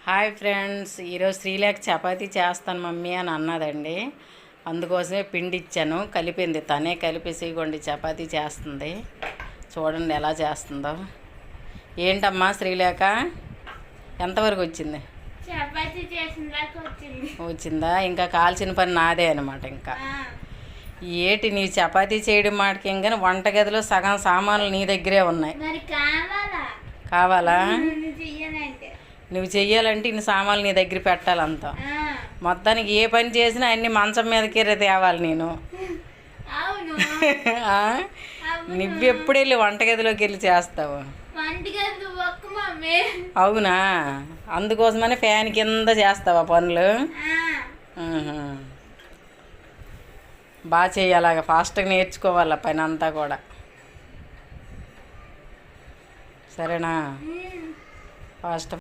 Hi friends, ఈరోజు శ్రీలేఖ చపాతీ చేస్తాను mummy అని అన్నదండి. అందుకోసమే పిండి ఇచ్చాను, కలిపింది. తనే కలిపేసి ఇగోండి చపాతీ చేస్తుంది. చూడండి ఎలా చేస్తుందో. ఏంటమ్మా శ్రీలేఖ, ఎంతవరకు వచ్చింది? చపాతీ వచ్చిందా? ఇంకా కాల్చిన పని నాదే అనమాట. ఇంకా ఏటి నీ చపాతీ చేయడం మాటకి కానీ వంటగదిలో సగం సామాన్లు నీ దగ్గరే ఉన్నాయి. కావాలా? నువ్వు చెయ్యాలంటే ఇన్ని సామాన్లు నీ దగ్గర పెట్టాలంతా. మొత్తానికి ఏ పని చేసినా అన్ని మంచం మీదకి తేవాలి నేను. నువ్వెప్పుడు వెళ్ళి వంటగదిలోకి వెళ్ళి చేస్తావు? అవునా? అందుకోసమని ఫ్యాన్ కింద చేస్తావా పనులు? బాగా చేయాలి, ఫాస్ట్గా నేర్చుకోవాలి పని అంతా కూడా. సరేనా? ఫాస్ట్